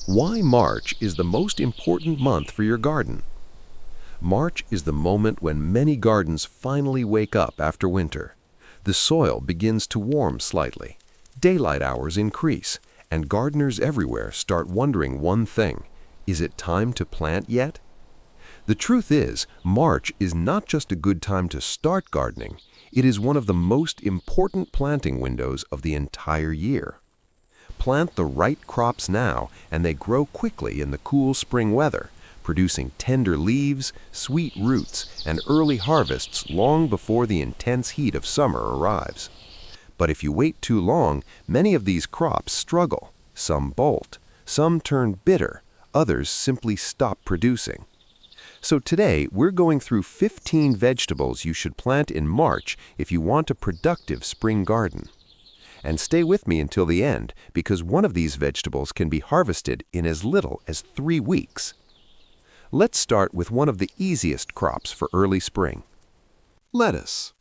Why March is the most important month for your garden? March is the moment when many gardens finally wake up after winter. The soil begins to warm slightly, daylight hours increase, and gardeners everywhere start wondering one thing: is it time to plant yet? The truth is, March is not just a good time to start gardening, it is one of the most important planting windows of the entire year. Plant the right crops now and they grow quickly in the cool spring weather, producing tender leaves, sweet roots, and early harvests long before the intense heat of summer arrives. But if you wait too long, many of these crops struggle. Some bolt, some turn bitter, others simply stop producing. So today, we're going through 15 vegetables you should plant in March if you want a productive spring garden. And stay with me until the end, because one of these vegetables can be harvested in as little as 3 weeks. Let's start with one of the easiest crops for early spring. Lettuce.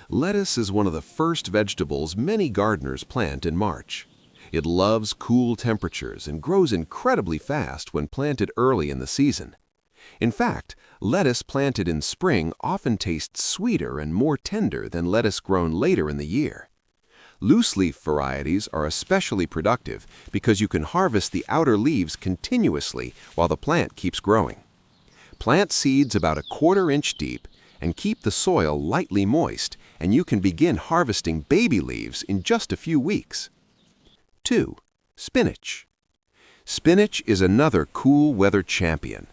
Lettuce is one of the first vegetables many gardeners plant in March. It loves cool temperatures and grows incredibly fast when planted early in the season. In fact, lettuce planted in spring often tastes sweeter and more tender than lettuce grown later in the year. Loose-leaf varieties are especially productive because you can harvest the outer leaves continuously while the plant keeps growing. Plant seeds about a 1/4 inch deep and keep the soil lightly moist, and you can begin harvesting baby leaves in just a few weeks. 2. Spinach. Spinach is another cool weather champion.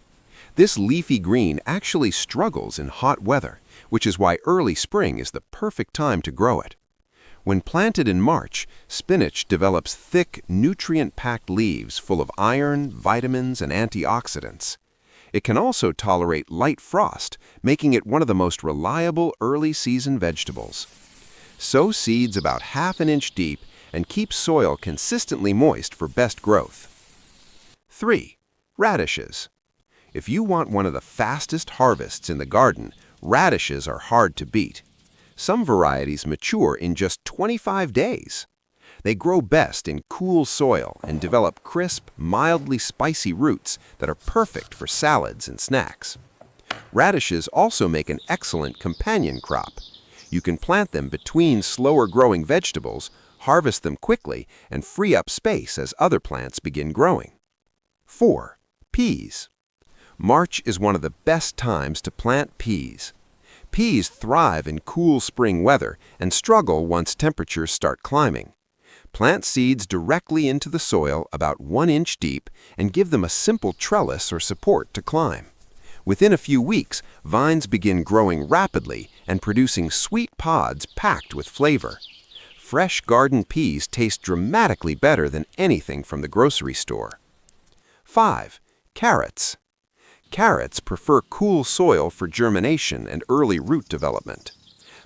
This leafy green actually struggles in hot weather, which is why early spring is the perfect time to grow it. When planted in March, spinach develops thick, nutrient-packed leaves full of iron, vitamins, and antioxidants. It can also tolerate light frost, making it one of the most reliable early-season vegetables. Sow seeds about 1/2 inch deep and keep soil consistently moist for best growth. 3. Radishes. If you want one of the fastest harvests in the garden, radishes are hard to beat. Some varieties mature in just 25 days. They grow best in cool soil and develop crisp, mildly spicy roots that are perfect for salads and snacks. Radishes also make an excellent companion crop. You can plant them between slower-growing vegetables, harvest them quickly, and free up space as other plants begin growing. 4. Peas. March is one of the best times to plant peas. Peas thrive in cool spring weather and struggle once temperatures start climbing. Plant seeds directly into the soil about 1 inch deep and give them a simple trellis or support to climb. Within a few weeks, vines begin growing rapidly and producing sweet pods packed with flavor. Fresh garden peas taste dramatically better than anything from the grocery store. 5. Carrots. Carrots prefer cool soil for germination and early root development.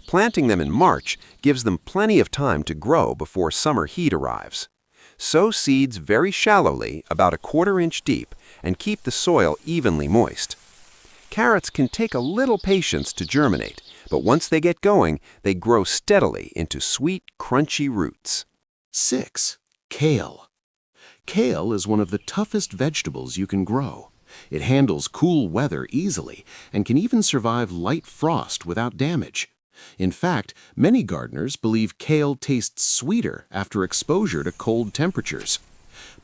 Planting them in March gives them plenty of time to grow before summer heat arrives. Sow seeds very shallowly, about a 1/4 inch deep, and keep the soil evenly moist. Carrots can take a little patience to germinate, but once they get going, they grow steadily into sweet, crunchy roots. 6. Kale. Kale is one of the toughest vegetables you can grow. It handles cool weather easily and can even survive light frost without damage. In fact, many gardeners believe kale tastes sweeter after exposure to cold temperatures.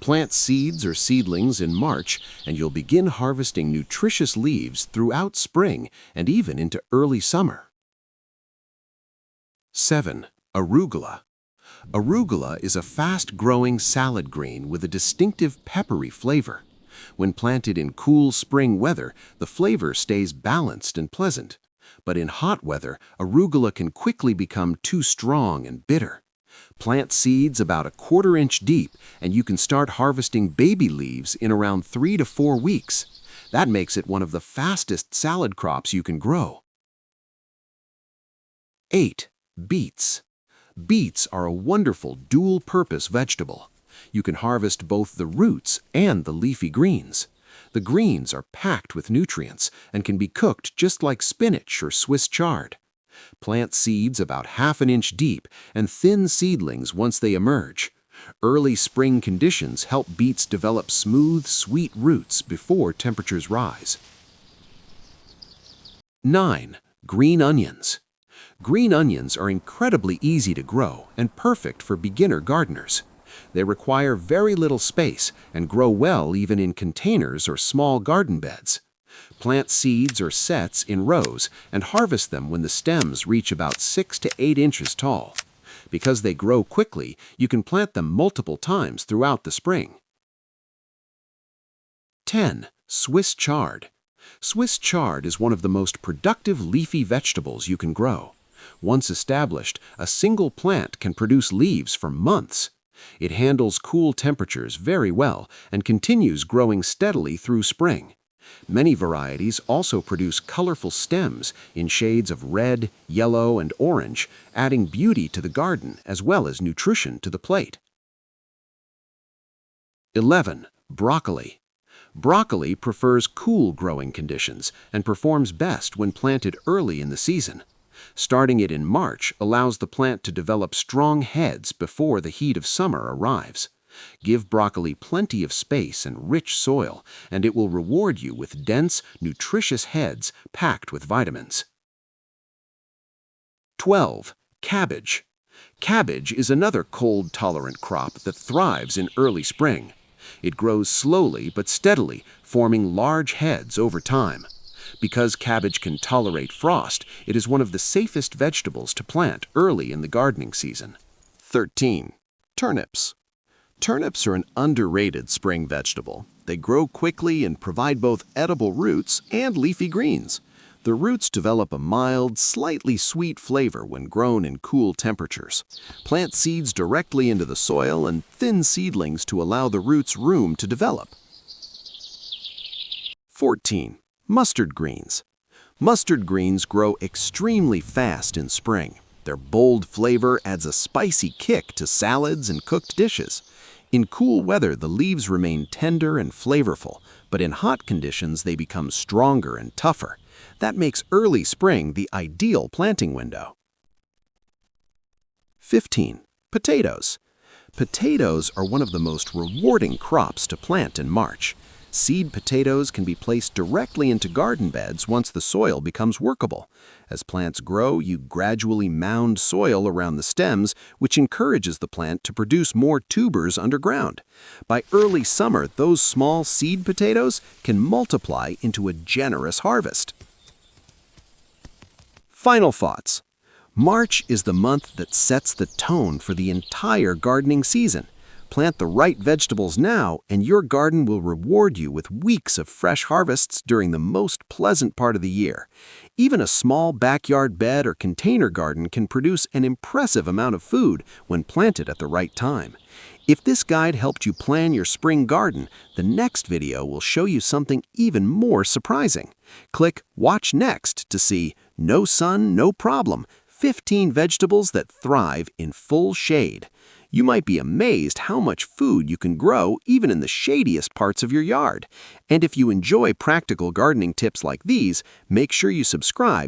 Plant seeds or seedlings in March and you'll begin harvesting nutritious leaves throughout spring and even into early summer. 7. Arugula. Arugula is a fast-growing salad green with a distinctive peppery flavor. When planted in cool spring weather, the flavor stays balanced and pleasant. But in hot weather, arugula can quickly become too strong and bitter. Plant seeds about a 1/4 inch deep, and you can start harvesting baby leaves in around 3 to 4 weeks. That makes it one of the fastest salad crops you can grow. 8. Beets. Beets are a wonderful dual-purpose vegetable. You can harvest both the roots and the leafy greens. The greens are packed with nutrients and can be cooked just like spinach or Swiss chard. Plant seeds about 1/2 inch deep and thin seedlings once they emerge. Early spring conditions help beets develop smooth, sweet roots before temperatures rise. 9. Green onions. Green onions are incredibly easy to grow and perfect for beginner gardeners. They require very little space and grow well even in containers or small garden beds. Plant seeds or sets in rows and harvest them when the stems reach about 6 to 8 inches tall. Because they grow quickly, you can plant them multiple times throughout the spring. 10. Swiss chard. Swiss chard is one of the most productive leafy vegetables you can grow. Once established, a single plant can produce leaves for months. It handles cool temperatures very well and continues growing steadily through spring. Many varieties also produce colorful stems in shades of red, yellow, and orange, adding beauty to the garden as well as nutrition to the plate. 11. Broccoli. Broccoli prefers cool growing conditions and performs best when planted early in the season. Starting it in March allows the plant to develop strong heads before the heat of summer arrives. Give broccoli plenty of space and rich soil, and it will reward you with dense, nutritious heads packed with vitamins. 12. Cabbage. Cabbage is another cold-tolerant crop that thrives in early spring. It grows slowly but steadily, forming large heads over time. Because cabbage can tolerate frost, it is one of the safest vegetables to plant early in the gardening season. 13. Turnips. Turnips are an underrated spring vegetable. They grow quickly and provide both edible roots and leafy greens. The roots develop a mild, slightly sweet flavor when grown in cool temperatures. Plant seeds directly into the soil and thin seedlings to allow the roots room to develop. 14. Mustard greens. Mustard greens grow extremely fast in spring. Their bold flavor adds a spicy kick to salads and cooked dishes. In cool weather, the leaves remain tender and flavorful, but in hot conditions they become stronger and tougher. That makes early spring the ideal planting window. 15. Potatoes. Potatoes are one of the most rewarding crops to plant in March. Seed potatoes can be placed directly into garden beds once the soil becomes workable. As plants grow, you gradually mound soil around the stems, which encourages the plant to produce more tubers underground. By early summer, those small seed potatoes can multiply into a generous harvest. Final thoughts. March is the month that sets the tone for the entire gardening season. Plant the right vegetables now, and your garden will reward you with weeks of fresh harvests during the most pleasant part of the year. Even a small backyard bed or container garden can produce an impressive amount of food when planted at the right time. If this guide helped you plan your spring garden, the next video will show you something even more surprising. Click Watch Next to see No Sun, No Problem, 15 vegetables that thrive in full shade. You might be amazed how much food you can grow even in the shadiest parts of your yard. And if you enjoy practical gardening tips like these, make sure you subscribe